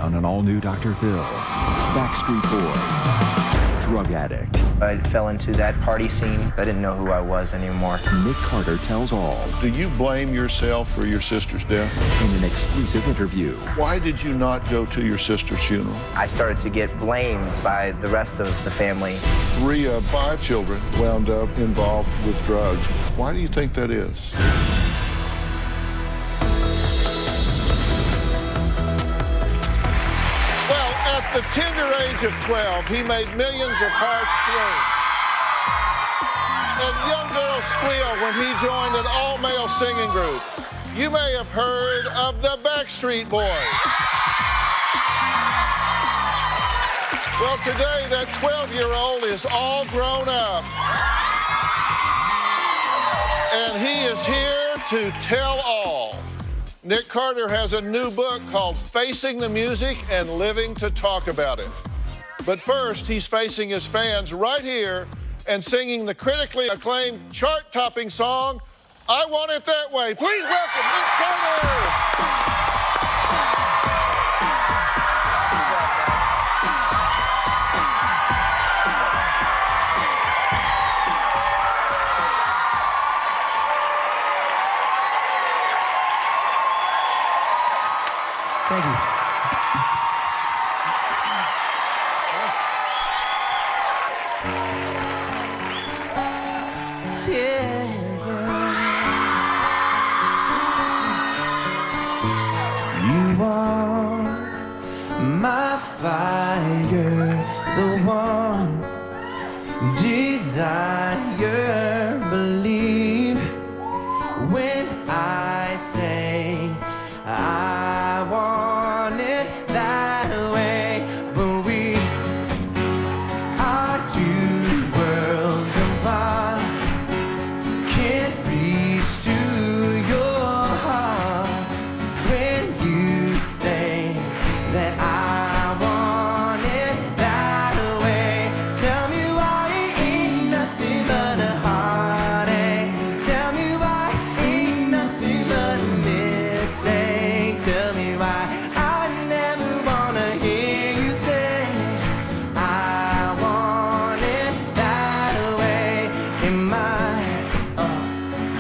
On an all-new Dr. Phil, Backstreet Boy, drug addict. I fell into that party scene. I didn't know who I was anymore. Nick Carter tells all Do you blame yourself for your sister's death? in an exclusive interview. Why did you not go to your sister's funeral? I started to get blamed by the rest of the family. 3 of 5 children wound up involved with drugs. Why do you think that is? Well, at the tender age of 12, he made millions of hearts swing. And young girls squeal when he joined an all-male singing group. You may have heard of the Backstreet Boys. Well, today, that 12-year-old is all grown up. And he is here to tell all. Nick Carter has a new book called Facing the Music and Living to Talk About It. But first, he's facing his fans right here and singing the critically acclaimed chart-topping song, I Want It That Way. Please welcome Nick Carter. Thank you. You are my fire, the one desire. Believe when I say I want it that way, but we are 2 worlds apart. Can't reach to your heart when you say that I want it that way. Tell me why it ain't nothing but a heartache. Tell me why it ain't nothing but a mistake. Tell me why I never wanna hear you say I want it that way. Am I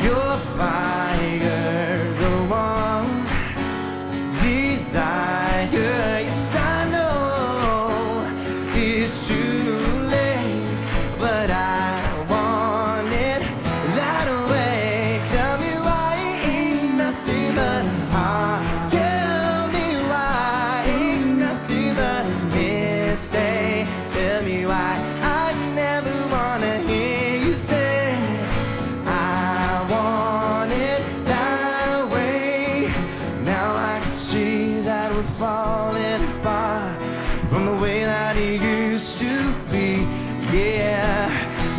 your fire, the one desire? Yes, I know it's too late, but I want it that way. Tell me why it ain't nothing but heart. Tell me why ain't nothing but a mistake. Tell me why I never wanna hear you say I want it that way. Now I can see that we're falling apart from the way that it used to be. Yeah,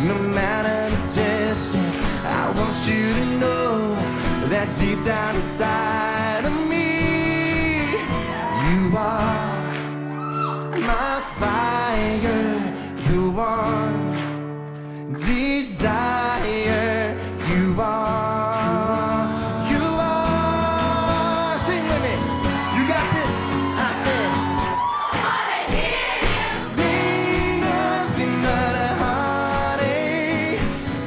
no matter the distance, I want you to know that deep down inside of me, you are my fire, the one desire. You are, sing with me, you got this. I said, ain't nothing but a heartache,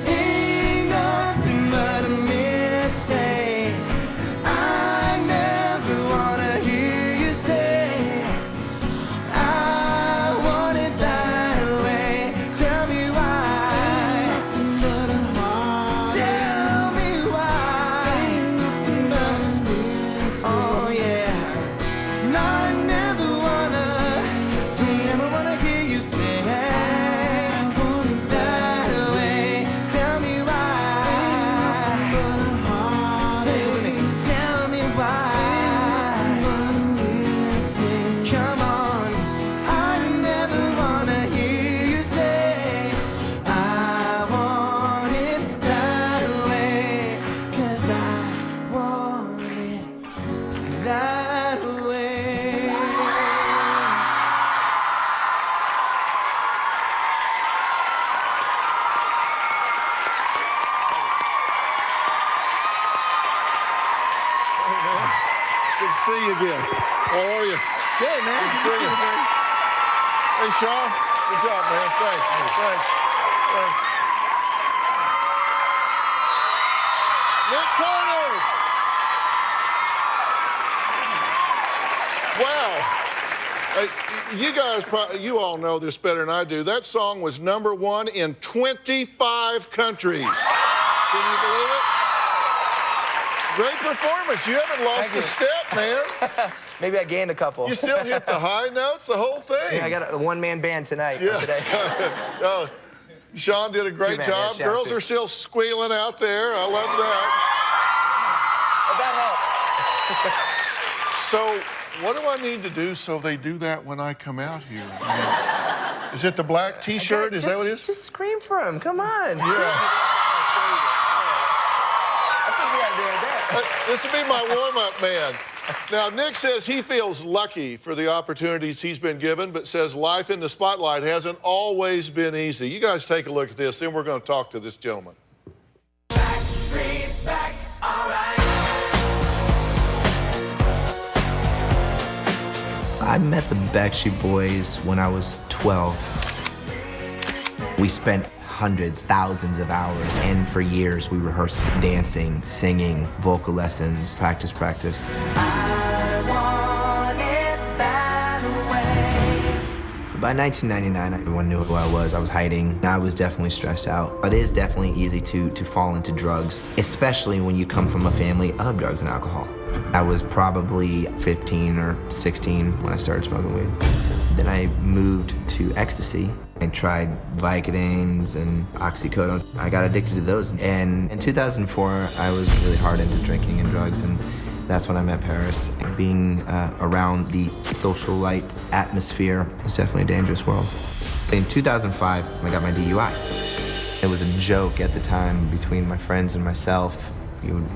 ain't nothing but a mistake. I never wanna hear you say I want it that way. Tell me why. Tell me why. Oh yeah. No, I never wanna hear you say I want it that way. Tell me why. Say it with me. Tell me why. Come on. I never wanna hear you say I want it that way. 'Cause I want it that way. Good to see you again. How are you? Good, man. Good to see you. Hey, Sean. Good job, man. Thanks. Thanks. Thanks. Nick Carter. Wow. You guys, you all know this better than I do. That song was #1 in 25 countries. Can you believe it? Great performance. You haven't lost a step, man. Maybe I gained a couple. You still hit the high notes, the whole thing. Yeah, I got a one-man band tonight. Yeah. Today. Oh, Sean did a great Two-man, job. yeah, Girls two. are still squealing out there. I love that. Oh, that helps. So, what do I need to do so they do that when I come out here? Is it the black T-shirt? Is that what it is? Just scream for him. Come on. Yeah. That's what we gotta do right there. This will be my warm-up man. Now, Nick says he feels lucky for the opportunities he's been given, but says life in the spotlight hasn't always been easy. You guys take a look at this, then we're going to talk to this gentleman. Backstreet's back, all right. I met the Backstreet Boys when I was 12. We spent hundreds, thousands of hours, and for years we rehearsed dancing, singing, vocal lessons, practice. I want it that way. So by 1999, everyone knew who I was. I was hiding. I was definitely stressed out. It is definitely easy to fall into drugs, especially when you come from a family of drugs and alcohol. I was probably 15 or 16 when I started smoking weed. Then I moved to ecstasy. I tried Vicodins and oxycodones. I got addicted to those. And in 2004, I was really hard into drinking and drugs, and that's when I met Paris. Being around the socialite atmosphere is definitely a dangerous world. In 2005, I got my DUI. It was a joke at the time between my friends and myself. You would,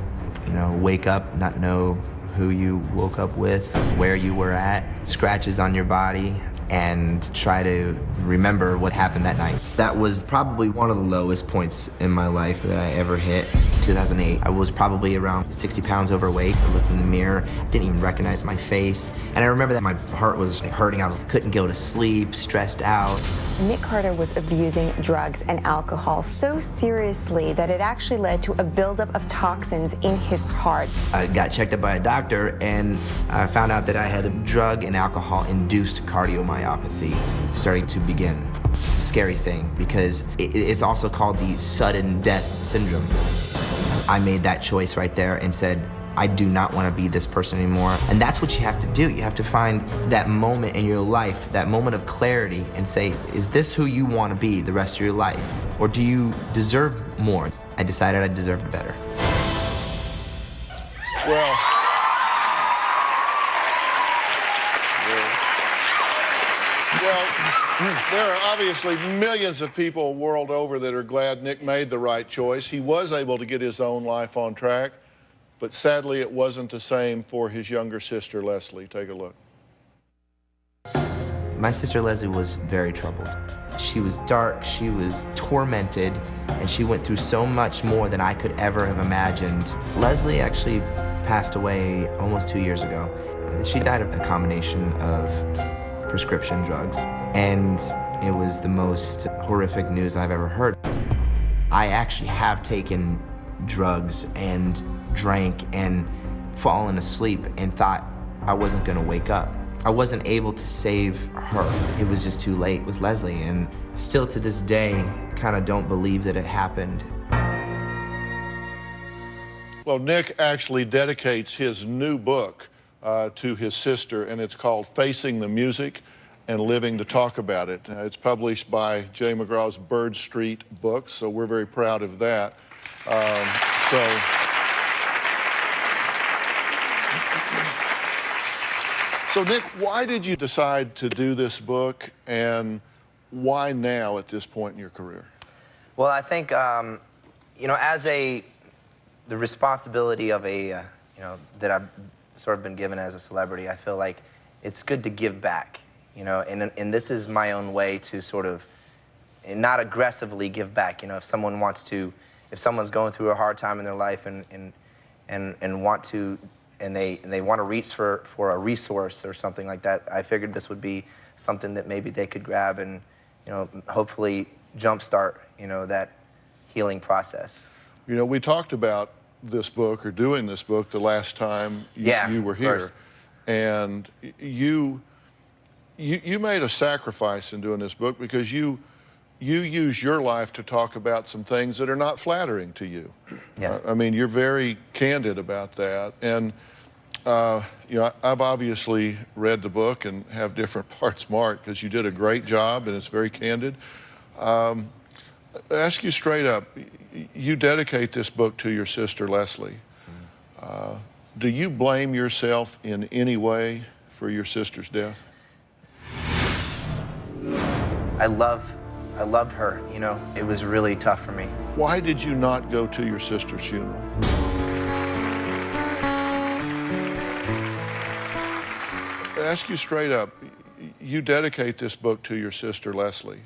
wake up, not know who you woke up with, where you were at, scratches on your body, and try to remember what happened that night. That was probably one of the lowest points in my life that I ever hit. 2008, I was probably around 60 pounds overweight. I looked in the mirror, didn't even recognize my face. And I remember that my heart was hurting. I couldn't go to sleep, stressed out. Nick Carter was abusing drugs and alcohol so seriously that it actually led to a buildup of toxins in his heart. I got checked up by a doctor, and I found out that I had a drug and alcohol-induced cardiomyopathy starting to begin. It's a scary thing because it's also called the sudden death syndrome. I made that choice right there and said, I do not want to be this person anymore. And that's what you have to do. You have to find that moment in your life, that moment of clarity, and say, is this who you want to be the rest of your life? Or do you deserve more? I decided I deserved better. Well, there are obviously millions of people world over that are glad Nick made the right choice. He was able to get his own life on track, but sadly it wasn't the same for his younger sister, Leslie. Take a look. My sister Leslie was very troubled. She was dark, she was tormented, and she went through so much more than I could ever have imagined. Leslie actually passed away almost 2 years ago. She died of a combination of prescription drugs, and it was the most horrific news I've ever heard. I actually have taken drugs and drank and fallen asleep and thought I wasn't gonna wake up. I wasn't able to save her. It was just too late with Leslie, and still to this day, kind of don't believe that it happened. Well, Nick actually dedicates his new book to his sister, and it's called Facing the Music and Living to Talk About It. It's published by Jay McGraw's Bird Street Books, so we're very proud of that. So Nick, why did you decide to do this book, and why now at this point in your career? Well, I think, as the responsibility of that I've sort of been given as a celebrity, I feel like it's good to give back, and this is my own way to sort of not aggressively give back. If someone's going through a hard time in their life and want to they want to reach for a resource or something like that, I figured this would be something that maybe they could grab and, you know, hopefully jumpstart, you know, that healing process. You know, we talked about this book or doing this book the last time you were here, course. and you made a sacrifice in doing this book because you use your life to talk about some things that are not flattering to you. Yes. I mean, you're very candid about that, and you know, I've obviously read the book and have different parts marked because you did a great job and it's very candid. Ask you straight up, you dedicate this book to your sister Leslie. Do you blame yourself in any way for your sister's death? I loved her, you know. It was really tough for me. Why did you not go to your sister's funeral? Ask you straight up, you dedicate this book to your sister Leslie.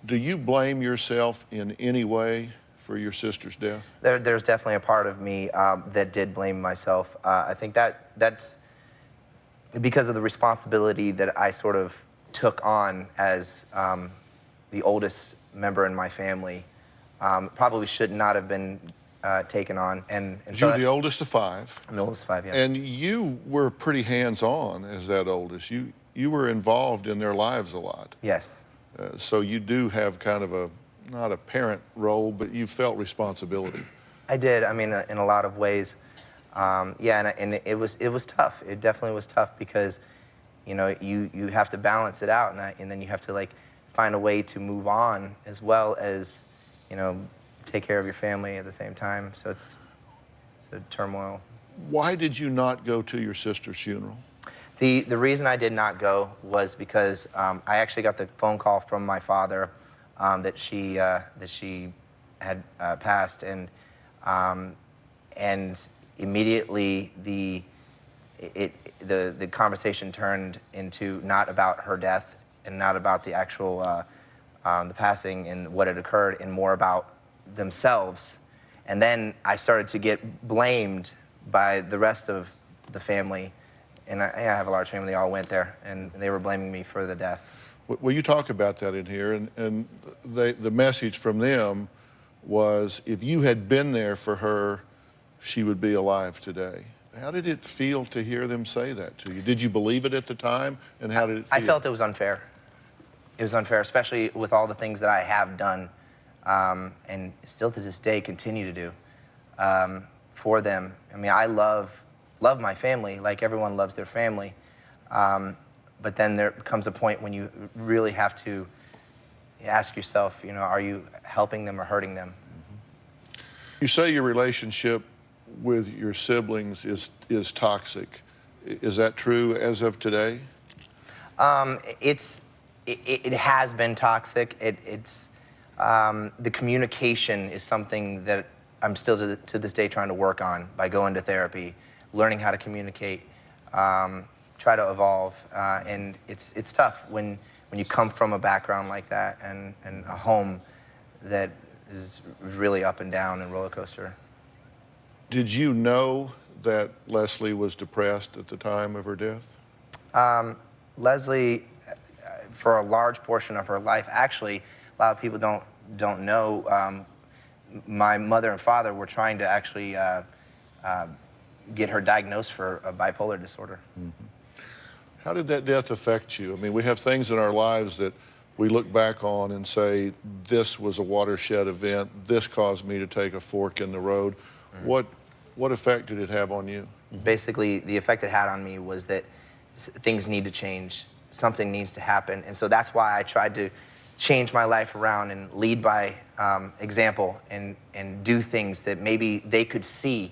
Do you blame yourself in any way for your sister's death? There's definitely a part of me that did blame myself. I think that's because of the responsibility that I sort of took on as the oldest member in my family. Probably should not have been taken on. And You're the oldest of five. I'm the oldest of five, yeah. And you were pretty hands-on as that oldest. You were involved in their lives a lot. Yes. So you do have kind of not a parent role, but you felt responsibility. I did. I mean, in a lot of ways. Yeah, and it was tough. It definitely was tough because, you know, you have to balance it out, and then you have to like find a way to move on as well as, you know, take care of your family at the same time. So it's a turmoil. Why did you not go to your sister's funeral? The reason I did not go was because I actually got the phone call from my father that she had passed, and immediately the conversation turned into not about her death and not about the actual the passing and what had occurred, and more about themselves. And then I started to get blamed by the rest of the family. And I have a large family, they all went there, and they were blaming me for the death. Well, you talk about that in here, and the message from them was if you had been there for her, she would be alive today. How did it feel to hear them say that to you? Did you believe it at the time, and how did it feel? I felt it was unfair. It was unfair, especially with all the things that I have done, and still to this day continue to do for them. I mean, I love my family like everyone loves their family, but then there comes a point when you really have to ask yourself, you know, are you helping them or hurting them? You say your relationship with your siblings is toxic. Is that true as of today? It has been toxic. The communication is something that I'm still to this day trying to work on by going to therapy, learning how to communicate, try to evolve, and it's tough when you come from a background like that and a home that is really up and down and roller coaster. Did you know that Leslie was depressed at the time of her death? Leslie, for a large portion of her life, actually, a lot of people don't know. My mother and father were trying to actually get her diagnosed for a bipolar disorder. Mm-hmm. How did that death affect you? I mean, we have things in our lives that we look back on and say, this was a watershed event, this caused me to take a fork in the road. Mm-hmm. What effect did it have on you? Basically, the effect it had on me was that things need to change, something needs to happen, and so that's why I tried to change my life around and lead by example and do things that maybe they could see,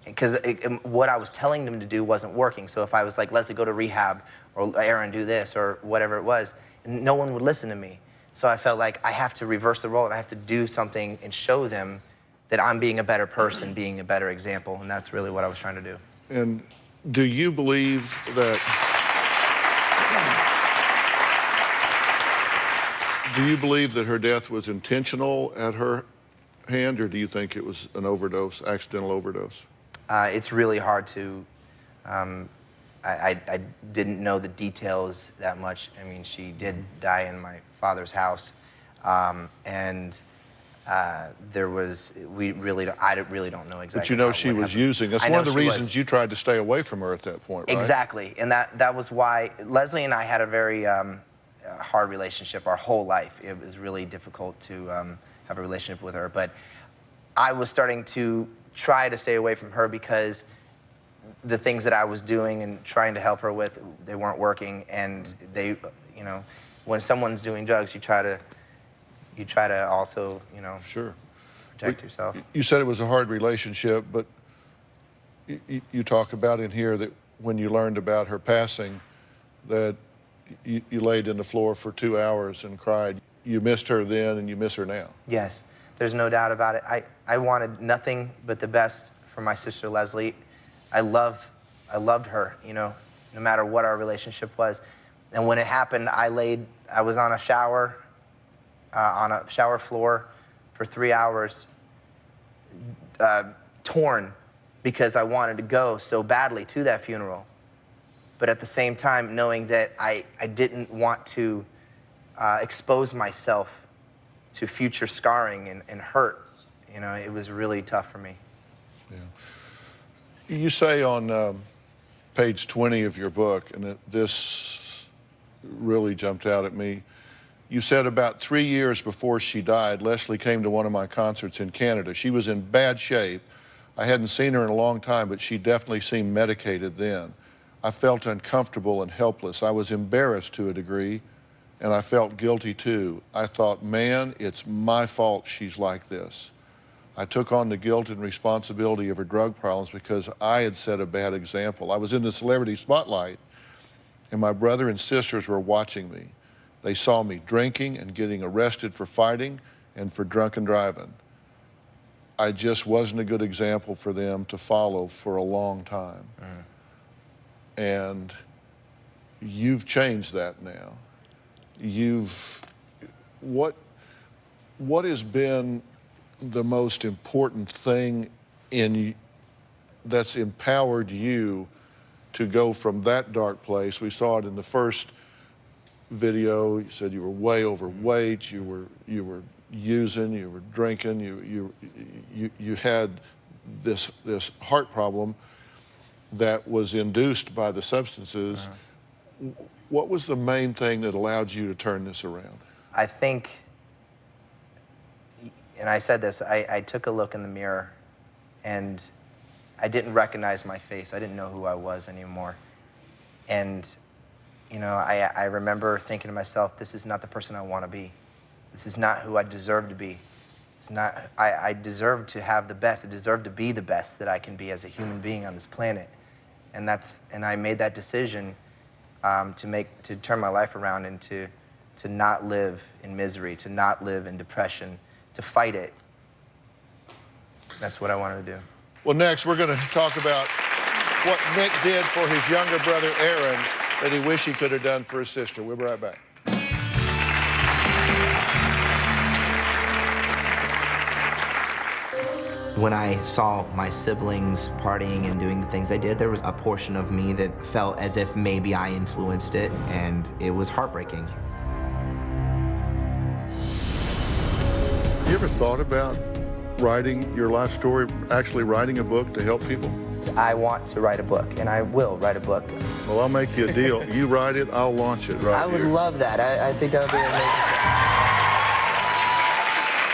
because what I was telling them to do wasn't working. So if I was like, Leslie, go to rehab, or Aaron, do this, or whatever it was, no one would listen to me. So I felt like I have to reverse the role and I have to do something and show them that I'm being a better person, being a better example, and that's really what I was trying to do. And do you believe that her death was intentional at her hand, or do you think it was an overdose, accidental overdose? It's really hard to, I didn't know the details that much. I mean, she did die in my father's house, and there was, I really don't know exactly. But you know what she was happened. using. That's I one of know the she reasons was. you tried to stay away from her at that point, right? Exactly, and that was why Leslie and I had a very hard relationship our whole life. It was really difficult to have a relationship with her, but I was starting to try to stay away from her because the things that I was doing and trying to help her with, they weren't working, and they, you know, when someone's doing drugs, you try to also, you know, Sure. protect yourself. You said it was a hard relationship, but you talk about in here that when you learned about her passing, that you laid on the floor for 2 hours and cried. You missed her then and you miss her now. Yes, there's no doubt about it. I wanted nothing but the best for my sister Leslie. I loved her, you know, no matter what our relationship was. And when it happened, I was on a shower floor for 3 hours, torn, because I wanted to go so badly to that funeral. But at the same time, knowing that I didn't want to expose myself to future scarring and hurt, you know, it was really tough for me. Yeah. You say on page 20 of your book, and this really jumped out at me, you said about 3 years before she died, Leslie came to one of my concerts in Canada. She was in bad shape. I hadn't seen her in a long time, but she definitely seemed medicated then. I felt uncomfortable and helpless. I was embarrassed to a degree, and I felt guilty too. I thought, man, it's my fault she's like this. I took on the guilt and responsibility of her drug problems because I had set a bad example. I was in the celebrity spotlight, and my brother and sisters were watching me. They saw me drinking and getting arrested for fighting and for drunken driving. I just wasn't a good example for them to follow for a long time. And you've changed that now. What has been the most important thing that's empowered you to go from that dark place? We saw it in the first video. You said you were way overweight, you were using, you were drinking, you had this heart problem that was induced by the substances. What was the main thing that allowed you to turn this around? I think, and I said this, I took a look in the mirror and I didn't recognize my face. I didn't know who I was anymore. And, you know, I remember thinking to myself, this is not the person I want to be. This is not who I deserve to be. It's not, I deserve to have the best. I deserve to be the best that I can be as a human being on this planet. And I made that decision to turn my life around and to not live in misery, to not live in depression, to fight it. That's what I wanted to do. Well, next we're going to talk about what Nick did for his younger brother Aaron that he wished he could have done for his sister. We'll be right back. When I saw my siblings partying and doing the things I did, there was a portion of me that felt as if maybe I influenced it, and it was heartbreaking. You ever thought about writing your life story, actually writing a book to help people? I want to write a book, and I will write a book. Well, I'll make you a deal. You write it, I'll launch it right I would here. love that. I think that would be amazing.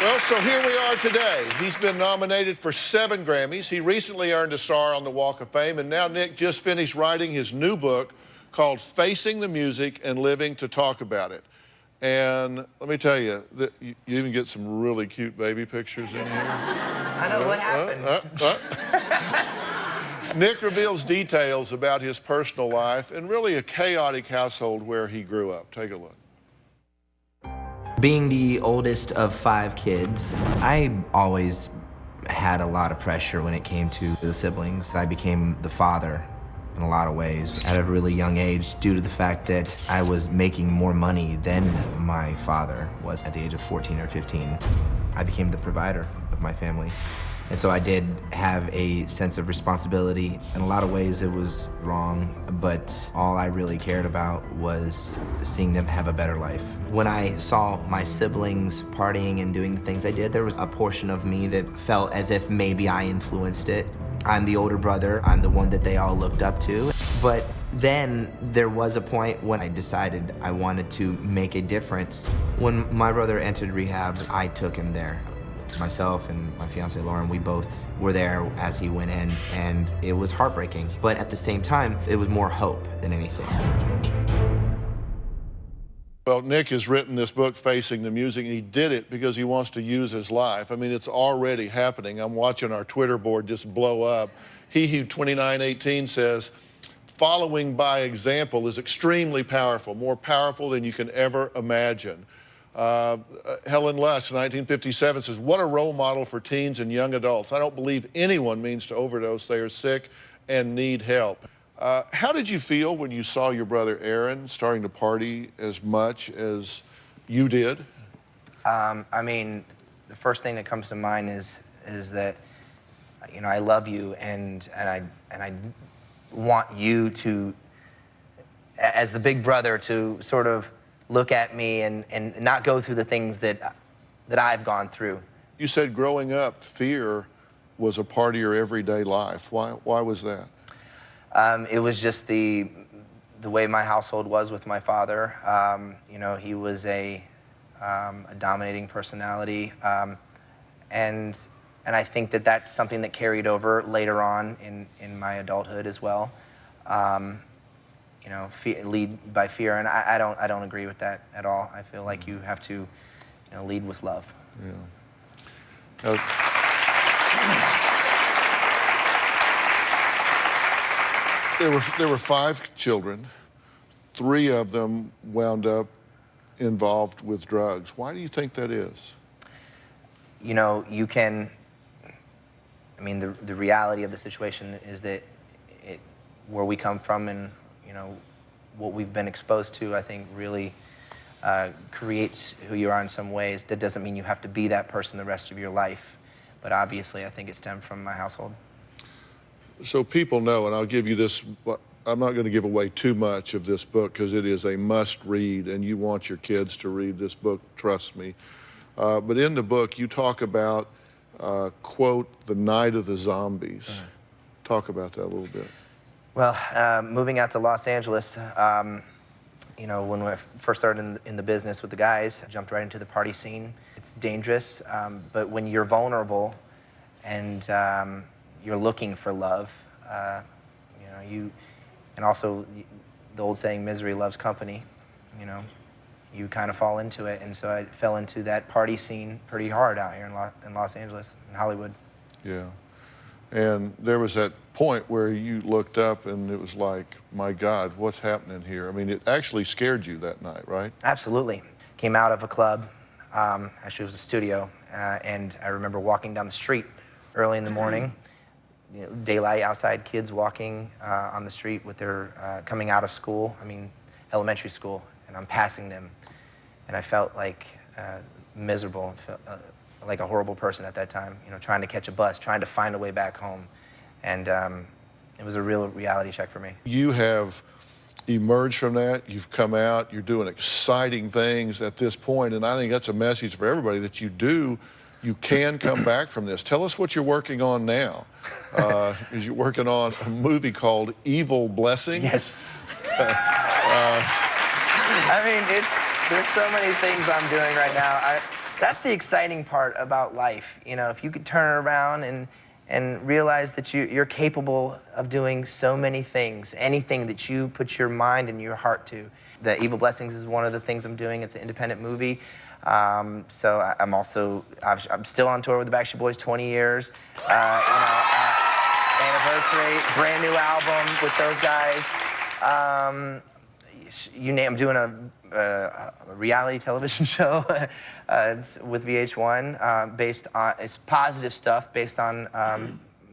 Well, so here we are today. He's been nominated for 7 Grammys. He recently earned a star on the Walk of Fame, and now Nick just finished writing his new book called Facing the Music and Living to Talk About It. And let me tell you, you even get some really cute baby pictures in here. I know what happened. Nick reveals details about his personal life and really a chaotic household where he grew up. Take a look. Being the oldest of 5 kids, I always had a lot of pressure when it came to the siblings. I became the father in a lot of ways at a really young age due to the fact that I was making more money than my father was at the age of 14 or 15. I became the provider of my family. And so I did have a sense of responsibility. In a lot of ways it was wrong, but all I really cared about was seeing them have a better life. When I saw my siblings partying and doing the things they did, there was a portion of me that felt as if maybe I influenced it. I'm the older brother, I'm the one that they all looked up to. But then there was a point when I decided I wanted to make a difference. When my brother entered rehab, I took him there. Myself and my fiance Lauren, we both were there as he went in, and it was heartbreaking. But at the same time, it was more hope than anything. Well, Nick has written this book, Facing the Music, and he did it because he wants to use his life. I mean, it's already happening. I'm watching our Twitter board just blow up. He Who 2918 says, following by example is extremely powerful, more powerful than you can ever imagine. Helen Luss, 1957, says, what a role model for teens and young adults. I don't believe anyone means to overdose. They are sick and need help. How did you feel when you saw your brother Aaron starting to party as much as you did? I mean, the first thing that comes to mind is that, you know, I love you, and I want you to, as the big brother, to sort of look at me and not go through the things that I've gone through. You said growing up, fear was a part of your everyday life. Why was that? It was just the way my household was with my father. You know, he was a dominating personality, and I think that that's something that carried over later on in my adulthood as well. You know, lead by fear, and I don't agree with that at all. I feel like you have to, you know, lead with love. Yeah. There were 5 children. 3 of them wound up involved with drugs. Why do you think that is? You know, you can, I mean, the reality of the situation is that where we come from and, you know, what we've been exposed to, I think really creates who you are in some ways. That doesn't mean you have to be that person the rest of your life, but obviously I think it stemmed from my household. So people know, and I'll give you this, I'm not going to give away too much of this book because it is a must read, and you want your kids to read this book, trust me. But in the book, you talk about, quote, the night of the zombies. Talk about that a little bit. Well, moving out to Los Angeles, you know, when we first started in the business with the guys, I jumped right into the party scene. It's dangerous, but when you're vulnerable and you're looking for love, you know, and also the old saying, misery loves company, you know, you kind of fall into it. And so I fell into that party scene pretty hard out here in Los Angeles, in Hollywood. Yeah. And there was that point where you looked up and it was like, my God, what's happening here? I mean, it actually scared you that night, right? Absolutely. Came out of a club, actually it was a studio, and I remember walking down the street early in the morning, you know, daylight outside, kids walking on the street with their, coming out of school, I mean, elementary school, and I'm passing them. And I felt like miserable, like a horrible person at that time, you know, trying to catch a bus, trying to find a way back home. And it was a real reality check for me. You have emerged from that, you've come out, you're doing exciting things at this point, and I think that's a message for everybody that you can come back from this. Tell us what you're working on now. Is you're working on a movie called Evil Blessings? Yes. I mean, there's so many things I'm doing right now. That's the exciting part about life. You know, if you could turn around and realize that you're capable of doing so many things, anything that you put your mind and your heart to. The Evil Blessings is one of the things I'm doing. It's an independent movie. So I'm still on tour with the Backstreet Boys, 20 years. You know, anniversary, brand new album with those guys. I'm doing a reality television show with VH1 based on, it's positive stuff based on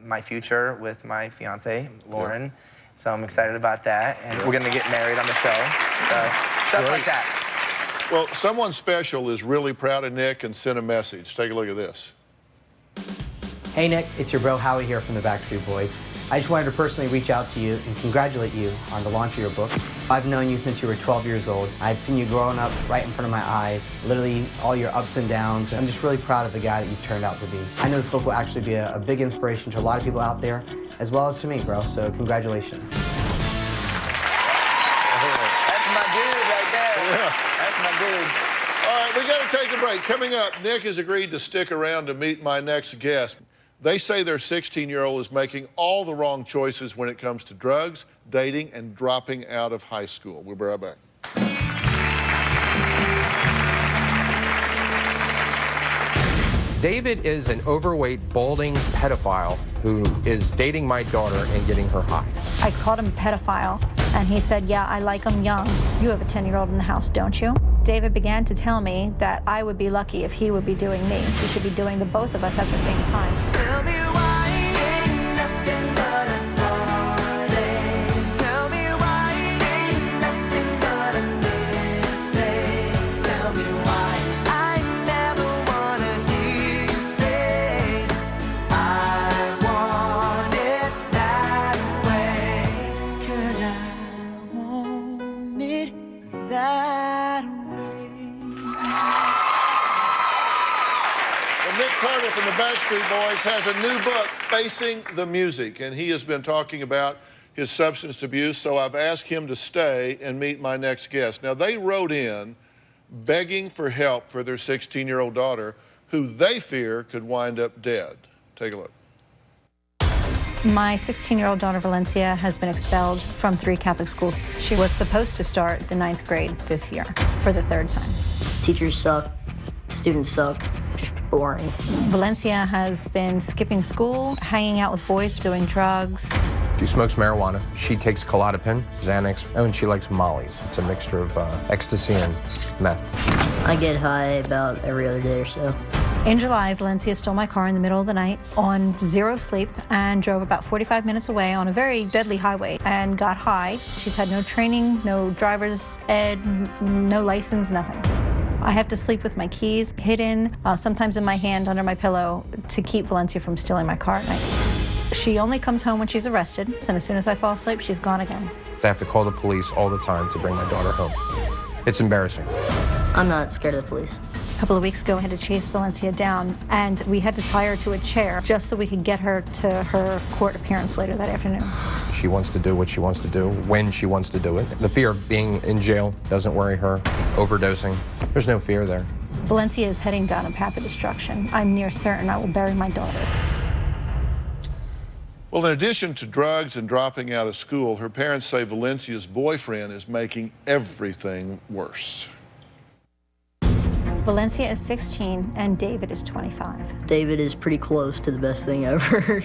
my future with my fiance, Lauren. Yeah. So I'm excited about that. And we're gonna get married on the show. So stuff like that. Well, someone special is really proud of Nick and sent a message. Take a look at this. Hey Nick, it's your bro Howie here from the Backstreet Boys. I just wanted to personally reach out to you and congratulate you on the launch of your book. I've known you since you were 12 years old. I've seen you growing up right in front of my eyes, literally all your ups and downs. I'm just really proud of the guy that you've turned out to be. I know this book will actually be a big inspiration to a lot of people out there, as well as to me, bro, so congratulations. That's my dude right there. Yeah. That's my dude. All right, we got to take a break. Coming up, Nick has agreed to stick around to meet my next guest. They say their 16-year-old is making all the wrong choices when it comes to drugs, dating, and dropping out of high school. We'll be right back. David is an overweight, balding pedophile who is dating my daughter and getting her high. I called him a pedophile, and he said, yeah, I like him young. You have a 10-year-old in the house, don't you? David began to tell me that I would be lucky if he would be doing me. We should be doing the both of us at the same time. Tell me why ain't nothing but a heartache. Tell me why ain't nothing but a mistake. Tell me why I never wanna hear you say I want it that way. 'Cause I want it that way. Well, Nick Carter from the Backstreet Boys has a new book, Facing the Music, and he has been talking about his substance abuse, so I've asked him to stay and meet my next guest. Now, they wrote in begging for help for their 16-year-old daughter, who they fear could wind up dead. Take a look. My 16-year-old daughter, Valencia, has been expelled from 3 Catholic schools. She was supposed to start the 9th grade this year for the 3rd time. Teachers suck, students suck, just boring. Valencia has been skipping school, hanging out with boys, doing drugs. She smokes marijuana. She takes Klonopin, Xanax, and she likes Molly's. It's a mixture of ecstasy and meth. I get high about every other day or so. In July, Valencia stole my car in the middle of the night on 0 sleep and drove about 45 minutes away on a very deadly highway and got high. She's had no training, no driver's ed, no license, nothing. I have to sleep with my keys hidden, sometimes in my hand under my pillow, to keep Valencia from stealing my car at night. She only comes home when she's arrested, and as soon as I fall asleep, she's gone again. They have to call the police all the time to bring my daughter home. It's embarrassing. I'm not scared of the police. A couple of weeks ago, I had to chase Valencia down, and we had to tie her to a chair just so we could get her to her court appearance later that afternoon. She wants to do what she wants to do, when she wants to do it. The fear of being in jail doesn't worry her. Overdosing, there's no fear there. Valencia is heading down a path of destruction. I'm near certain I will bury my daughter. Well, in addition to drugs and dropping out of school, her parents say Valencia's boyfriend is making everything worse. Valencia is 16 and David is 25. David is pretty close to the best thing ever.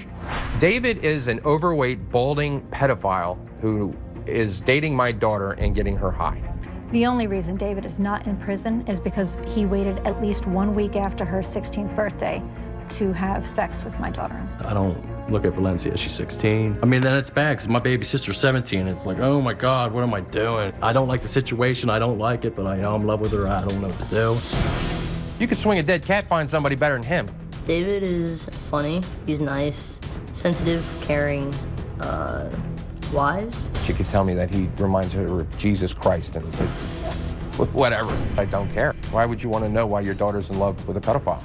David is an overweight, balding pedophile who is dating my daughter and getting her high. The only reason David is not in prison is because he waited at least 1 week after her 16th birthday to have sex with my daughter. I don't look at Valencia, she's 16. I mean, then it's bad because my baby sister's 17. It's like, oh my God, what am I doing? I don't like the situation, I don't like it, but I know I'm in love with her, I don't know what to do. You could swing a dead cat, find somebody better than him. David is funny, he's nice, sensitive, caring, wise. She could tell me that he reminds her of Jesus Christ and whatever. I don't care. Why would you want to know why your daughter's in love with a pedophile?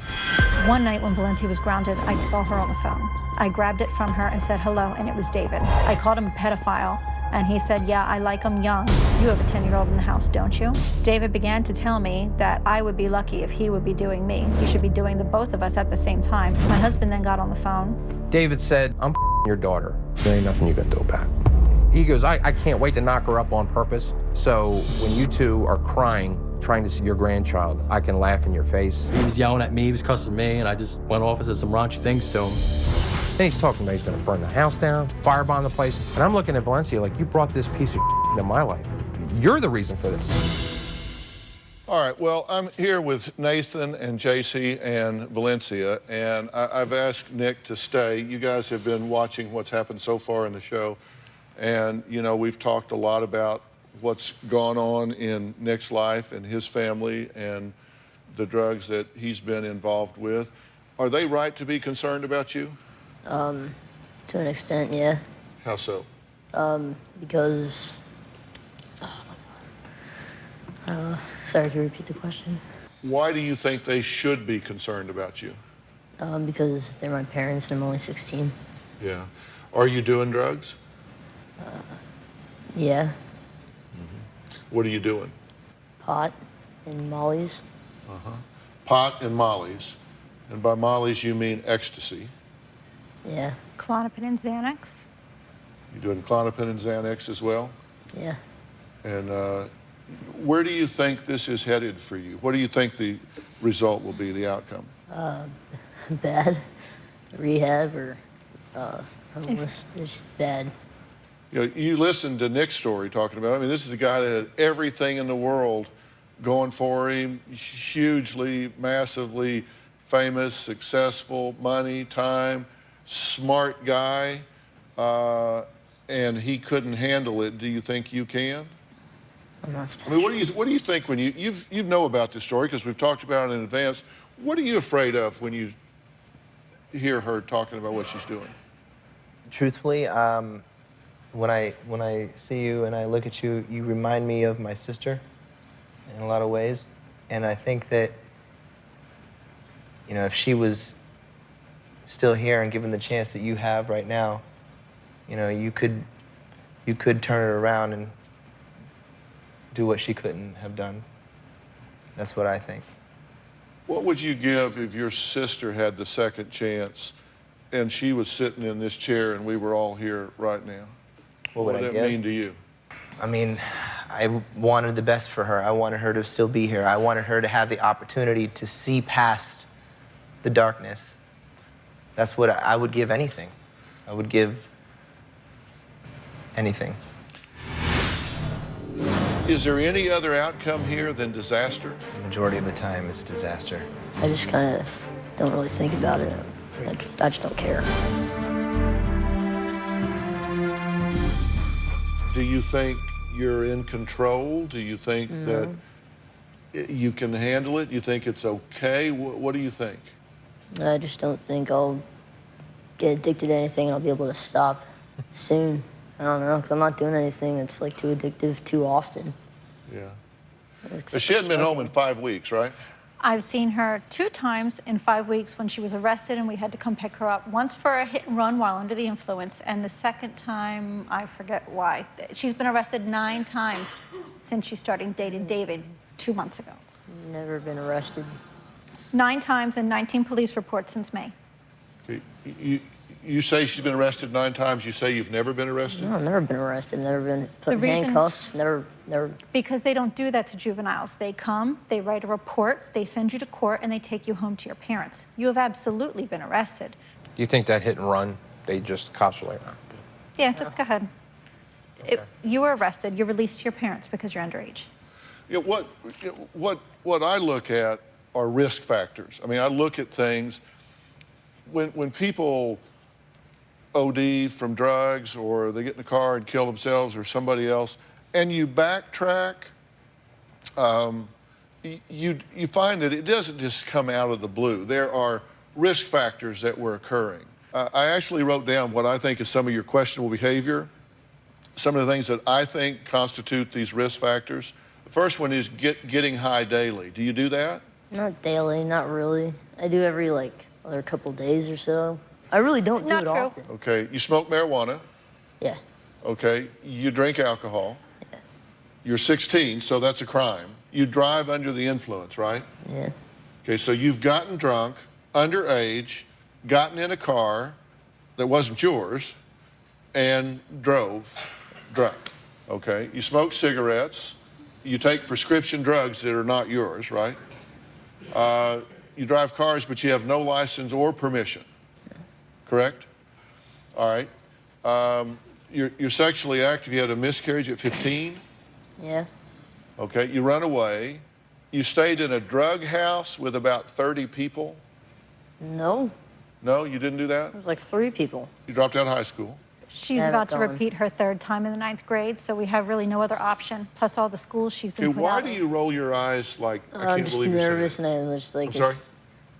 One night when Valencia was grounded, I saw her on the phone. I grabbed it from her and said hello, and it was David. I called him a pedophile, and he said, yeah, I like him young. You have a 10-year-old in the house, don't you? David began to tell me that I would be lucky if he would be doing me. We should be doing the both of us at the same time. My husband then got on the phone. David said, I'm your daughter. There ain't nothing you can do about it. He goes, I can't wait to knock her up on purpose. So when you two are crying, trying to see your grandchild, I can laugh in your face. He was yelling at me, he was cussing me, and I just went off and said some raunchy things to him. Then he's talking about he's gonna burn the house down, firebomb the place. And I'm looking at Valencia like, you brought this piece of into my life. You're the reason for this. All right, well, I'm here with Nathan and JC and Valencia, and I've asked Nick to stay. You guys have been watching what's happened so far in the show, and, you know, we've talked a lot about what's gone on in Nick's life and his family and the drugs that he's been involved with. Are they right to be concerned about you? To an extent, yeah. How so? Because, oh my God. Sorry, can you repeat the question? Why do you think they should be concerned about you? Because they're my parents and I'm only 16. Yeah. Are you doing drugs? Yeah. What are you doing? Pot and mollies. Pot and mollies. And by mollies, you mean ecstasy. Yeah. Klonopin and Xanax. You're doing Klonopin and Xanax as well? Yeah. And where do you think this is headed for you? What do you think the result will be, the outcome? Bad. Rehab or homeless. It's just bad. You know, you listened to Nick's story talking about, I mean, this is a guy that had everything in the world going for him, hugely, massively famous, successful, money, time, smart guy, and he couldn't handle it. Do you think you can? I'm not I special. mean, what do you think when you know about this story because we've talked about it in advance? What are you afraid of when you hear her talking about what she's doing? Truthfully, when I see you and I look at you, you remind me of my sister in a lot of ways, and I think that, you know, if she was still here and given the chance that you have right now, you know, you could turn it around and do what she couldn't have done. That's what I think. What would you give if your sister had the second chance and she was sitting in this chair and we were all here right now? What would I that give? mean to you? I mean, I wanted the best for her. I wanted her to still be here. I wanted her to have the opportunity to see past the darkness. That's what I would give anything. I would give anything. Is there any other outcome here than disaster? The majority of the time, it's disaster. I just kind of don't really think about it. I just don't care. Do you think you're in control? Do you think that you can handle it? You think it's okay? What do you think? I just don't think I'll get addicted to anything and I'll be able to stop soon. I don't know, because I'm not doing anything that's like too addictive too often. Yeah. Except But she hadn't for been home in smoking. 5 weeks, right? I've seen her 2 times in 5 weeks when she was arrested and we had to come pick her up. Once for a hit and run while under the influence, and the second time, I forget why. She's been arrested 9 times since she started dating David 2 months ago. Never been arrested. 9 times and 19 police reports since May. Okay. You say she's been arrested 9 times. You say you've never been arrested? No, I've never been arrested. Never been put The in reason- handcuffs. Never. Because they don't do that to juveniles. They come, they write a report, they send you to court, and they take you home to your parents. You have absolutely been arrested. Do you think that hit and run, they just, cops were like, "Ah." Yeah, just go ahead. You were arrested. You're released to your parents because you're underage. You know, what I look at are risk factors. I mean, I look at things when people OD from drugs or they get in the car and kill themselves or somebody else, and you backtrack, you find that it doesn't just come out of the blue. There are risk factors that were occurring. I actually wrote down what I think is some of your questionable behavior, some of the things that I think constitute these risk factors. The first one is getting high daily. Do you do that? Not daily. Not really. I do every other couple days or so. I really don't do it often. Okay. You smoke marijuana. Yeah. Okay. You drink alcohol. Yeah. You're 16, so that's a crime. You drive under the influence, right? Yeah. Okay, so you've gotten drunk, underage, gotten in a car that wasn't yours, and drove drunk. Okay. You smoke cigarettes. You take prescription drugs that are not yours, right? You drive cars, but you have no license or permission. Correct? All right. You're sexually active. You had a miscarriage at 15? Yeah. Okay. You run away. You stayed in a drug house with about 30 people? No. No, you didn't do that? It was like 3 people. You dropped out of high school? She's about to repeat her 3rd time in the 9th grade, so we have really no other option, plus all the schools she's been Okay, put why out do of. you roll your eyes like, I I'm can't just believe you're saying nervous that? and I'm just like, I'm sorry? it's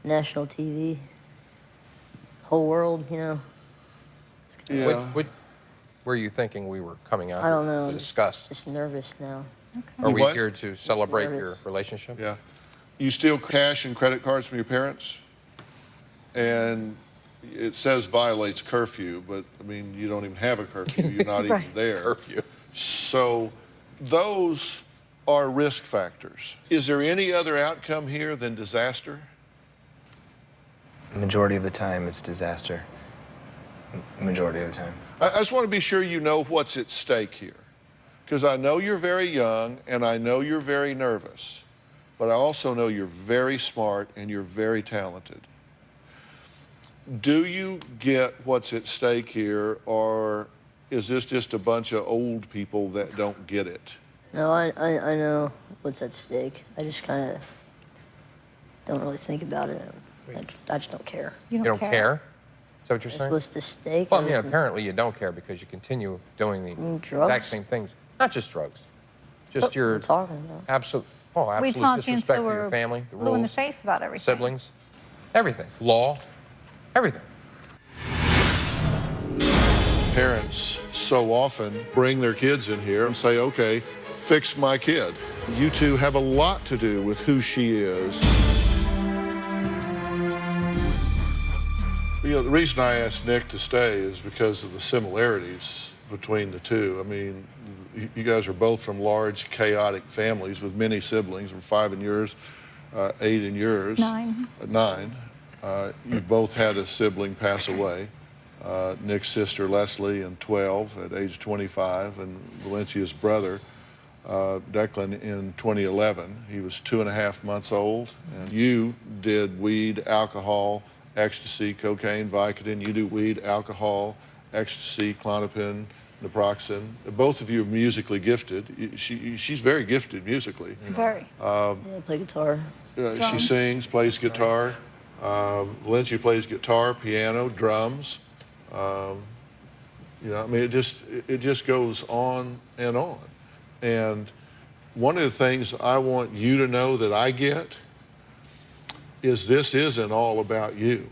national TV. whole world, you know. Yeah. What were you thinking we were coming out I don't here know. to I'm discuss? just nervous now. Are we What? here to celebrate your nervous. relationship? Yeah. You steal cash and credit cards from your parents? And it says violates curfew, but I mean, you don't even have a curfew. You're not even Right. there. Curfew. So those are risk factors. Is there any other outcome here than disaster? Majority of the time, it's disaster. Majority of the time. I just want to be sure you know what's at stake here. Because I know you're very young and I know you're very nervous, but I also know you're very smart and you're very talented. Do you get what's at stake here, or is this just a bunch of old people that don't get it? No, I know what's at stake. I just kind of don't really think about it. I just don't care. You don't care? Is that what you're saying? What's the stake? Well, I mean, apparently you don't care because you continue doing the drugs? exact same things. Not just drugs. Just What your we're talking about. absolute We absolute taunt you disrespect until for your we're family, the blue in the rules, face about everything. siblings, everything, law, everything. Parents so often bring their kids in here and say, okay, fix my kid. You two have a lot to do with who she is. You know, the reason I asked Nick to stay is because of the similarities between the two. I mean, you guys are both from large, chaotic families with many siblings, from 5 in yours, 8 in yours. 9. 9. You've both had a sibling pass away. Nick's sister Leslie in 12 at age 25, and Valencia's brother Declan in 2011. He was 2.5 months old, and you did weed, alcohol, ecstasy, cocaine, Vicodin. You do weed, alcohol, ecstasy, Klonopin, naproxen. Both of you are musically gifted. She's very gifted musically. Very. Yeah, I play guitar. She Drums. sings, plays guitar. Valencia plays guitar, piano, drums. You know, I mean, it just goes on and on. And one of the things I want you to know that I get is this isn't all about you.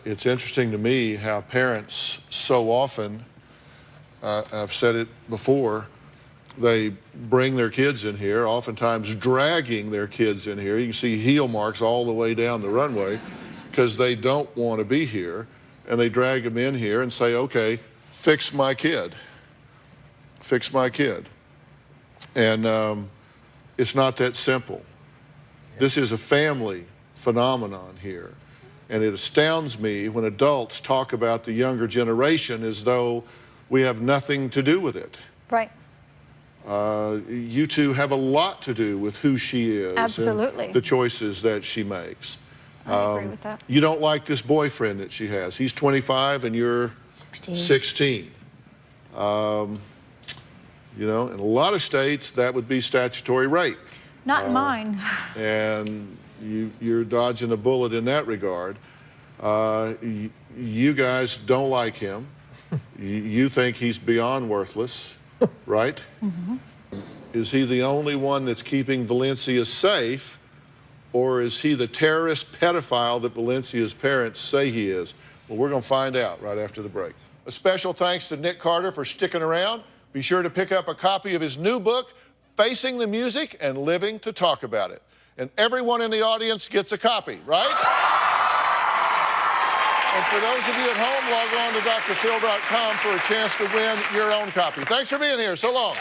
It's interesting to me how parents so often, I've said it before, they bring their kids in here, oftentimes dragging their kids in here. You can see heel marks all the way down the runway because they don't want to be here. And they drag them in here and say, okay, fix my kid. Fix my kid. And it's not that simple. This is a family phenomenon here. And it astounds me when adults talk about the younger generation as though we have nothing to do with it. Right. You two have a lot to do with who she is. Absolutely. And the choices that she makes. I agree with that. You don't like this boyfriend that she has. He's 25 and you're 16. You know, in a lot of states, that would be statutory rape. Not in mine. And you're dodging a bullet in that regard. You guys don't like him. You think he's beyond worthless, right? Mm-hmm. Is he the only one that's keeping Valencia safe, or is he the terrorist pedophile that Valencia's parents say he is? Well, we're going to find out right after the break. A special thanks to Nick Carter for sticking around. Be sure to pick up a copy of his new book, Facing the Music and Living to Talk About It. And everyone in the audience gets a copy, right? And for those of you at home, log on to drphil.com for a chance to win your own copy. Thanks for being here. So long.